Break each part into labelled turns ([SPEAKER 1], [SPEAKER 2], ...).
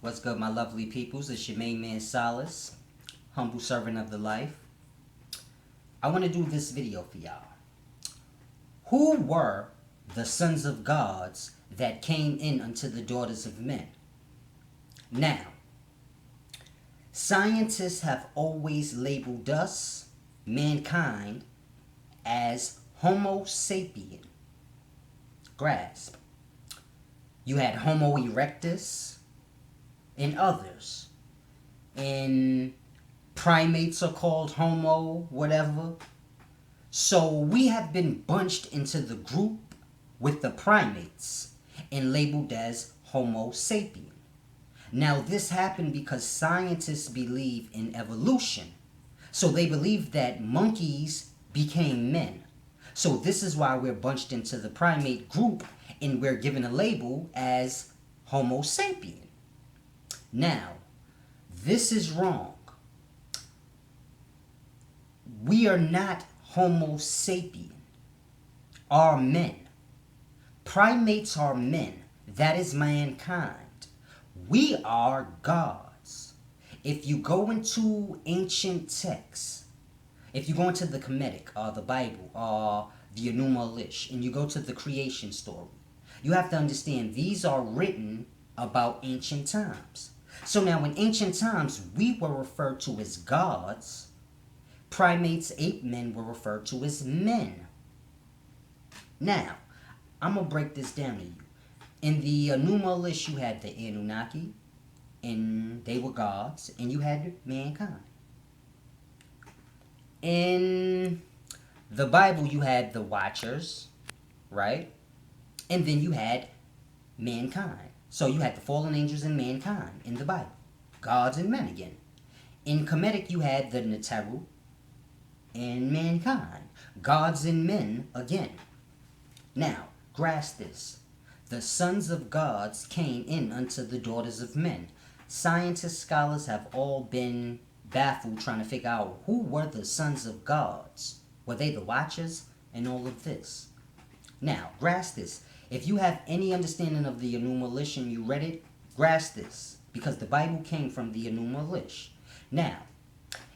[SPEAKER 1] What's good, my lovely peoples? It's your main man, Solace, humble servant of the life. I want to do this video for y'all. Who were the sons of gods that came in unto the daughters of men? Now, scientists have always labeled us, mankind, as Homo sapien. Grasp. You had Homo erectus and others. And primates are called Homo, whatever. So we have been bunched into the group with the primates and labeled as Homo sapien. Now this happened because scientists believe in evolution. So they believe that monkeys became men. So this is why we're bunched into the primate group and we're given a label as Homo sapien. Now, this is wrong. We are not Homo sapien. Are men. Primates are men. That is mankind. We are gods. If you go into ancient texts, if you go into the Kemetic, or the Bible, or the Enuma Elish, and you go to the creation story, you have to understand these are written about ancient times. So now in ancient times, we were referred to as gods. Primates, ape men were referred to as men. Now, I'm going to break this down to you. In the Enuma Elish, you had the Anunnaki, and they were gods, and you had mankind. In the Bible, you had the Watchers, right? And then you had mankind. So you had the fallen angels and mankind in the Bible. Gods and men again. In Kemetic, you had the Neteru and mankind. Gods and men again. Now, grasp this. The sons of gods came in unto the daughters of men. Scientists, scholars have all been baffled trying to figure out who were the sons of gods. Were they the Watchers and all of this? Now, grasp this. If you have any understanding of the Enuma Elish and you read it, grasp this. Because the Bible came from the Enuma Elish. Now,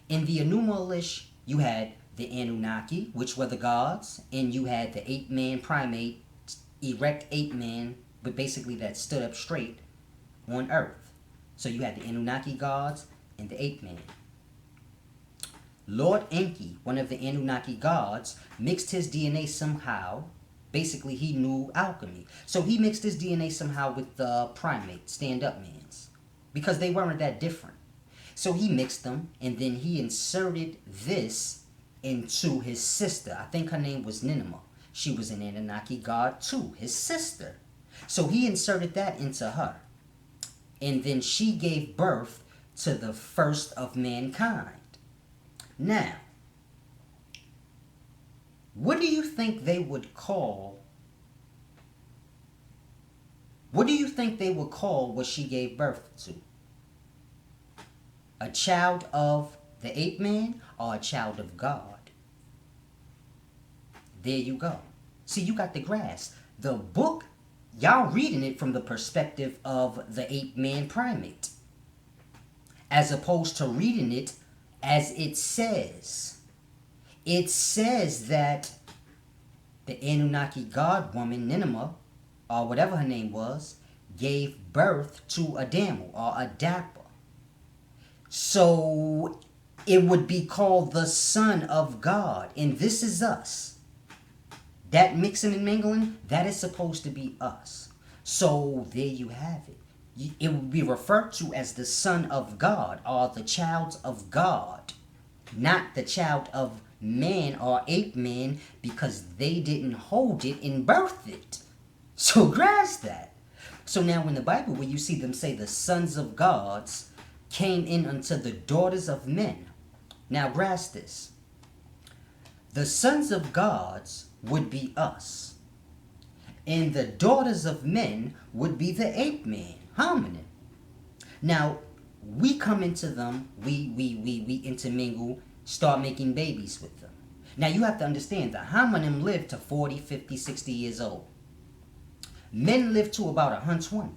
[SPEAKER 1] in the Enuma Elish, you had the Anunnaki, which were the gods, and you had the ape-man primate, erect ape-man, but basically that stood up straight on earth. So you had the Anunnaki gods and the ape-man. Lord Enki, one of the Anunnaki gods, mixed his DNA somehow. Basically, he knew alchemy. So he mixed his DNA somehow with the primate, stand-up mans. Because they weren't that different. So he mixed them, and then he inserted this into his sister. I think her name was Nineveh. She was an Anunnaki god too, his sister. So he inserted that into her. And then she gave birth to the first of mankind. Now, what do you think they would call what she gave birth to? A child of the ape man or a child of God? There you go. See, you got the grasp. The book, y'all reading it from the perspective of the ape man primate, as opposed to reading it as it says. It says that the Anunnaki god woman, Nineveh, or whatever her name was, gave birth to a Damu, or a Dapper. So it would be called the Son of God, and this is us. That mixing and mingling, that is supposed to be us. So there you have it. It would be referred to as the Son of God, or the child of God, not the child of man or ape man, because they didn't hold it and birth it. So grasp that. So now in the Bible, where you see them say the sons of gods came in unto the daughters of men. Now grasp this. The sons of gods would be us. And the daughters of men would be the ape man, hominin. Now, we come into them, we intermingle, start making babies with them. Now you have to understand, the hominin lived to 40, 50, 60 years old. Men live to about 120.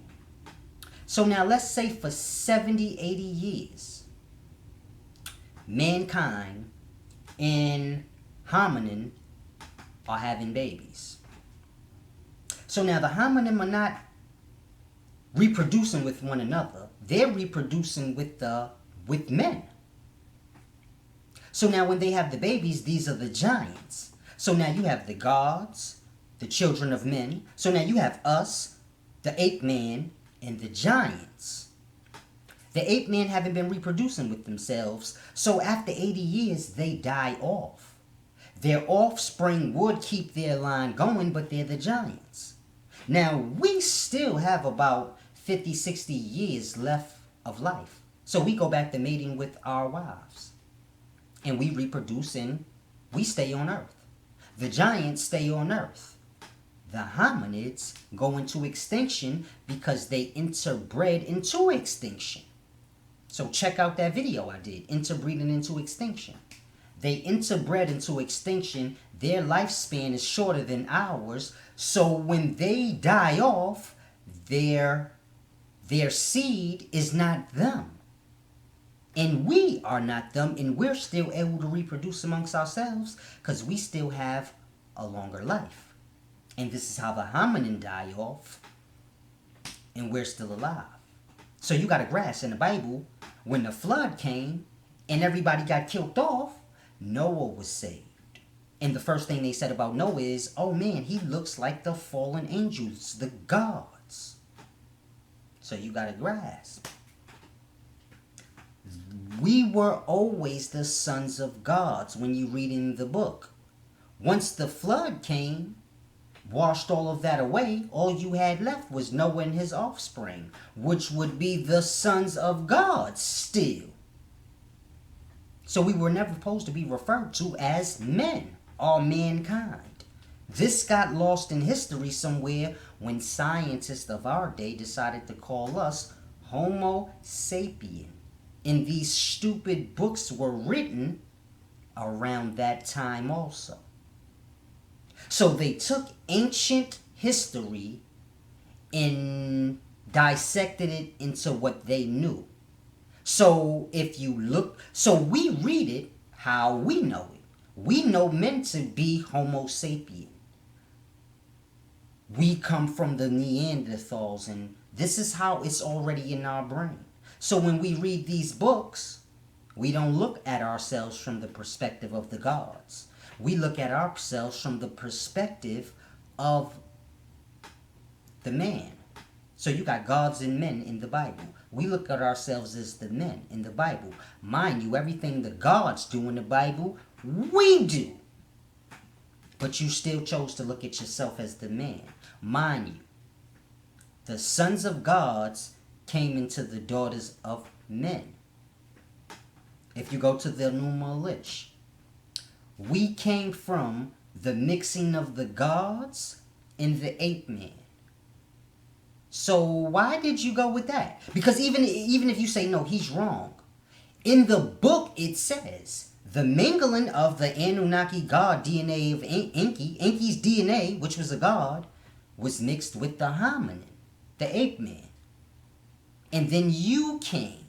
[SPEAKER 1] So now let's say for 70, 80 years, mankind and hominin are having babies. So now the hominin are not reproducing with one another. They're reproducing with men. So now when they have the babies, these are the giants. So now you have the gods, the children of men. So now you have us, the ape man, and the giants. The ape men haven't been reproducing with themselves, so after 80 years, they die off. Their offspring would keep their line going, but they're the giants. Now, we still have about 50, 60 years left of life. So we go back to mating with our wives. And we reproduce and we stay on Earth. The giants stay on Earth. The hominids go into extinction because they interbred into extinction. So check out that video I did, interbreeding into extinction. They interbred into extinction. Their lifespan is shorter than ours. So when they die off, their seed is not them. And we are not them, and we're still able to reproduce amongst ourselves because we still have a longer life. And this is how the hominin die off, and we're still alive. So you got to grasp in the Bible, when the flood came and everybody got killed off, Noah was saved. And the first thing they said about Noah is, oh man, he looks like the fallen angels, the gods. So you got to grasp. We were always the sons of gods when you read in the book. Once the flood came, washed all of that away, all you had left was Noah and his offspring, which would be the sons of God still. So we were never supposed to be referred to as men or mankind. This got lost in history somewhere when scientists of our day decided to call us Homo sapien. And these stupid books were written around that time also. So they took ancient history and dissected it into what they knew. So if you look, so we read it how we know it. We know men to be Homo sapien. We come from the Neanderthals, and this is how it's already in our brain. So when we read these books, we don't look at ourselves from the perspective of the gods. We look at ourselves from the perspective of the man. So you got gods and men in the Bible. We look at ourselves as the men in the Bible. Mind you, everything the gods do in the Bible, we do. But you still chose to look at yourself as the man. Mind you, the sons of gods came into the daughters of men. If you go to the Enuma Elish, we came from the mixing of the gods and the ape man. So why did you go with that? Because even if you say no, he's wrong. In the book it says the mingling of the Anunnaki god DNA of Enki's DNA, which was a god, was mixed with the hominin, the ape man. And then you came.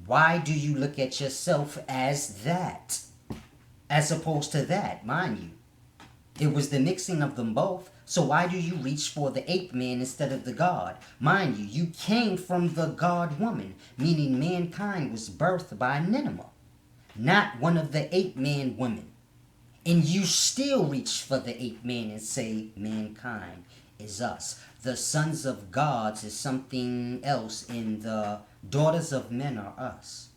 [SPEAKER 1] Why do you look at yourself as that, as opposed to that, mind you? It was the mixing of them both. So why do you reach for the ape man instead of the god? Mind you, you came from the god woman, meaning mankind was birthed by Nineveh, not one of the ape man women. And you still reach for the ape man and say mankind is us. The sons of gods is something else, and the daughters of men are us.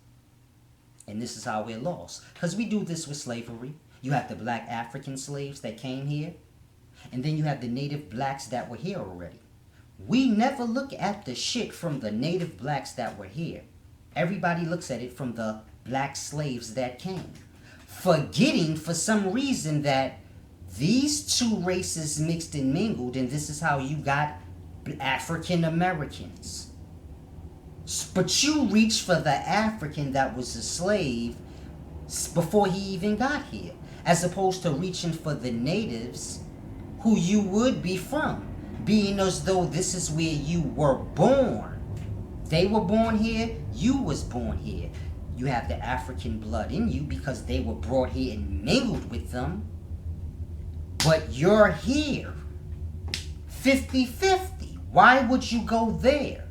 [SPEAKER 1] And this is how we're lost. Because we do this with slavery. You have the black African slaves that came here. And then you have the native blacks that were here already. We never look at the shit from the native blacks that were here. Everybody looks at it from the black slaves that came. Forgetting for some reason that these two races mixed and mingled, and this is how you got African Americans. But you reach for the African that was a slave before he even got here, as opposed to reaching for the natives who you would be from. being as though this is where you were born. They were born here, you was born here. You have the African blood in you because they were brought here and mingled with them. But you're here. 50-50. Why would you go there?